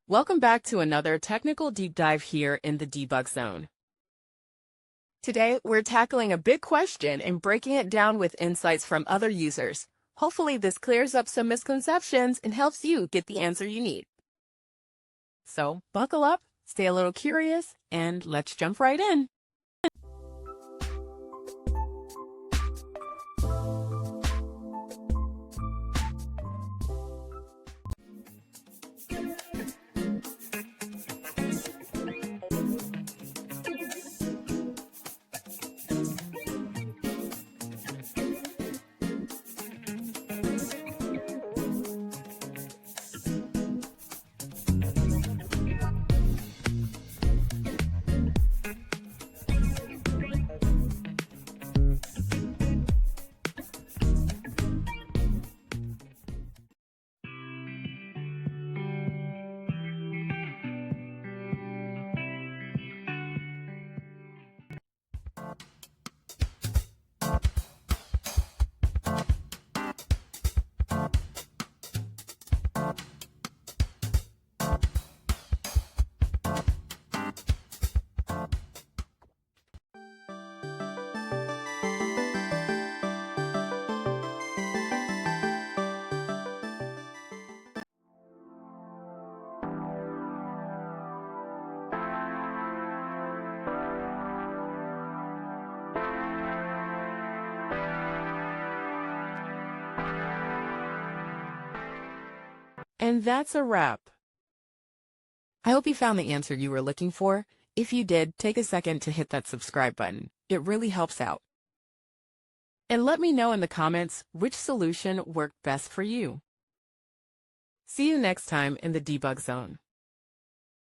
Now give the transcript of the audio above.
Welcome back to another technical deep dive here in the debug zone. Today, we're tackling a big question and breaking it down with insights from other users. Hopefully, this clears up some misconceptions and helps you get the answer you need. So, buckle up, stay a little curious, and let's jump right in. And that's a wrap. I hope you found the answer you were looking for. If you did, take a second to hit that subscribe button. It really helps out. And let me know in the comments which solution worked best for you. See you next time in the debug zone.